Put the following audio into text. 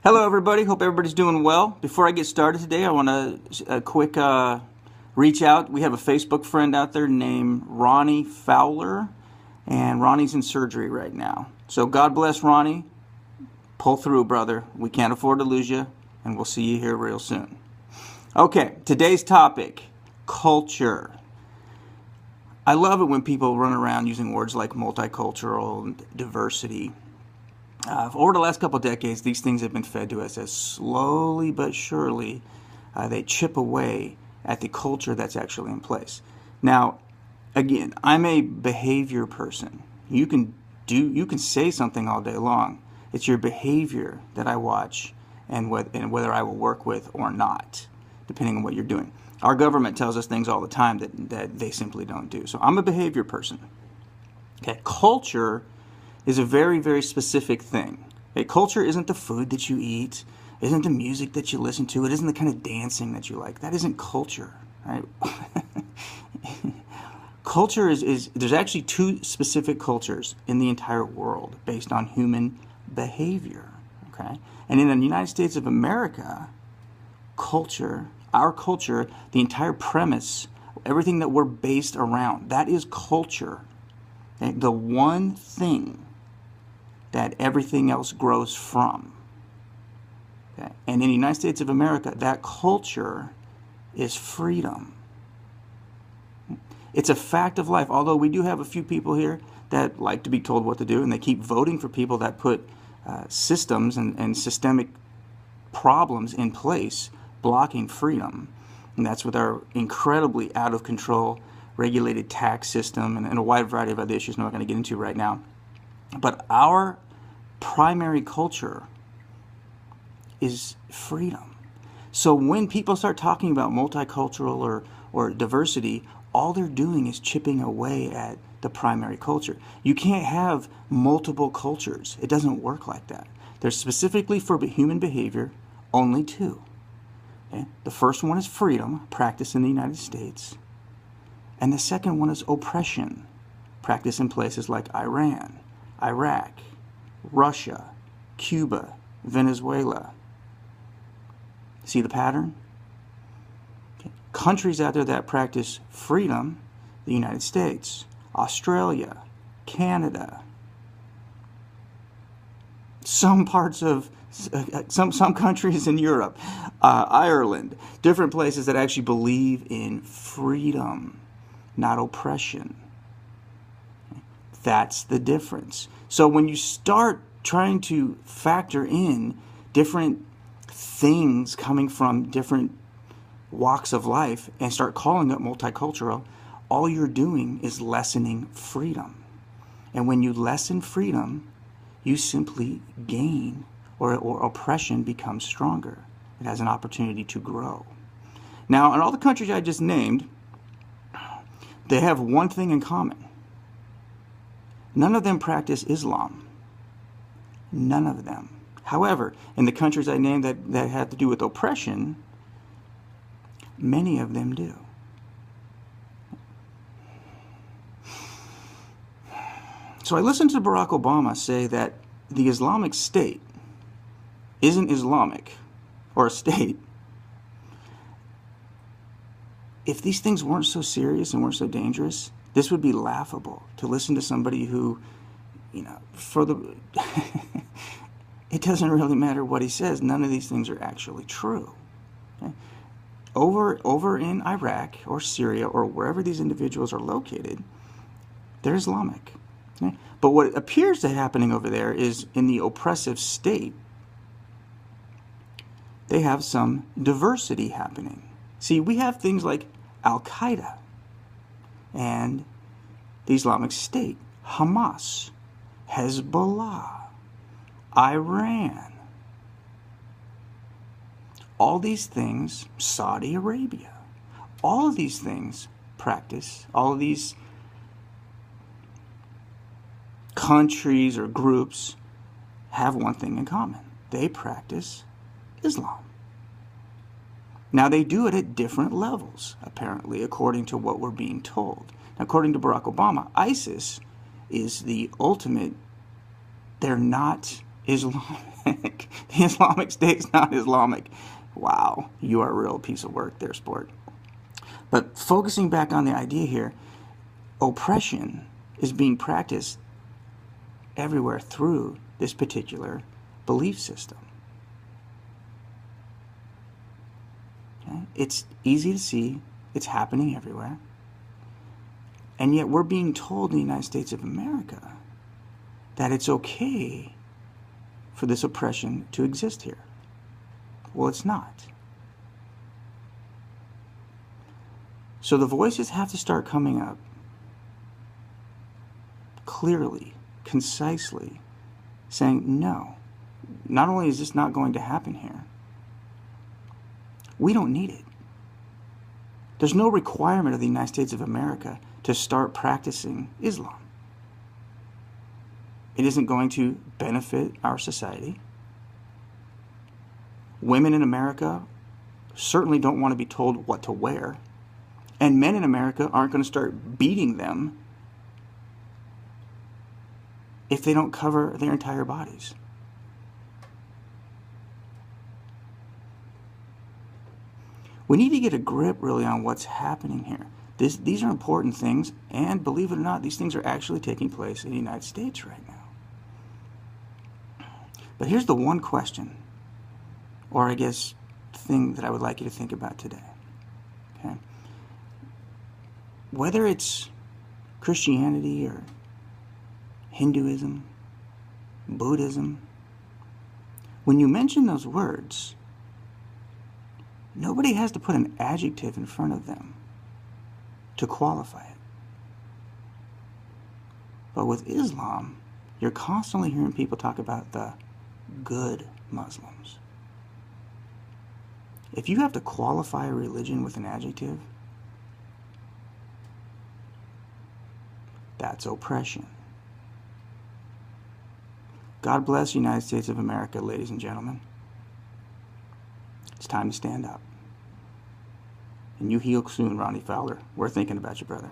Hello, everybody. Hope everybody's doing well. Before I get started today, I want to quick reach out. We have a Facebook friend out there named Ronnie Fowler, and Ronnie's in surgery right now. So God bless Ronnie. Pull through, brother. We can't afford to lose you, and we'll see you here real soon. Okay, today's topic, culture. I love it when people run around using words like multicultural and diversity. Over the last couple of decades, these things have been fed to us as slowly but surely they chip away at the culture that's actually in place. Now, again, I'm a behavior person. You can say something all day long. It's your behavior that I watch and whether I will work with or not, depending on what you're doing. Our government tells us things all the time that they simply don't do. So I'm a behavior person. Okay, culture is a very, very specific thing. Okay, culture isn't the food that you eat, isn't the music that you listen to, it isn't the kind of dancing that you like. That isn't culture, right? Culture is there's actually two specific cultures in the entire world based on human behavior, okay? And in the United States of America, our culture, the entire premise, everything that we're based around, that is culture. Okay? The one thing that everything else grows from. Okay? And in the United States of America, that culture is freedom. It's a fact of life, although we do have a few people here that like to be told what to do, and they keep voting for people that put systems and systemic problems in place blocking freedom. And that's with our incredibly out of control regulated tax system and a wide variety of other issues I'm not going to get into right now. But our primary culture is freedom. So when people start talking about multicultural or diversity, all they're doing is chipping away at the primary culture. You can't have multiple cultures. It doesn't work like that. There's specifically for human behavior only two. Okay? The first one is freedom, practiced in the United States. And the second one is oppression, practiced in places like Iran, Iraq, Russia, Cuba, Venezuela. See the pattern? Okay. Countries out there that practice freedom, the United States, Australia, Canada, some parts of some countries in Europe, Ireland, different places that actually believe in freedom, not oppression. That's the difference. So when you start trying to factor in different things coming from different walks of life and start calling it multicultural, all you're doing is lessening freedom. And when you lessen freedom, you simply gain or oppression becomes stronger. It has an opportunity to grow. Now, in all the countries I just named, they have one thing in common. None of them practice Islam. None of them. However, in the countries I named that have to do with oppression, many of them do. So I listened to Barack Obama say that the Islamic State isn't Islamic or a state. If these things weren't so serious and weren't so dangerous, this would be laughable to listen to somebody who, it doesn't really matter what he says. None of these things are actually true. Okay? Over in Iraq or Syria or wherever these individuals are located, they're Islamic. Okay? But what appears to be happening over there is in the oppressive state, they have some diversity happening. See, we have things like Al-Qaeda and the Islamic State, Hamas, Hezbollah, Iran. All these things, Saudi Arabia, all of these things practice, all of these countries or groups have one thing in common. They practice Islam. Now, they do it at different levels, apparently, according to what we're being told. According to Barack Obama, ISIS is the ultimate. They're not Islamic. The Islamic State's not Islamic. Wow, you are a real piece of work there, sport. But focusing back on the idea here, oppression is being practiced everywhere through this particular belief system. Okay? It's easy to see. It's happening everywhere. And yet we're being told in the United States of America that it's okay for this oppression to exist here. Well, it's not. So the voices have to start coming up clearly, concisely, saying, no, not only is this not going to happen here, we don't need it. There's no requirement of the United States of America to start practicing Islam. It isn't going to benefit our society. Women in America certainly don't want to be told what to wear. And men in America aren't going to start beating them if they don't cover their entire bodies. We need to get a grip really on what's happening here. These are important things, and believe it or not, these things are actually taking place in the United States right now. But here's the one question, or I guess thing that I would like you to think about today. Okay? Whether it's Christianity or Hinduism, Buddhism, when you mention those words, nobody has to put an adjective in front of them to qualify it. But with Islam, you're constantly hearing people talk about the good Muslims. If you have to qualify a religion with an adjective, that's oppression. God bless the United States of America, ladies and gentlemen. It's time to stand up. And you heal soon, Ronnie Fowler. We're thinking about you, brother.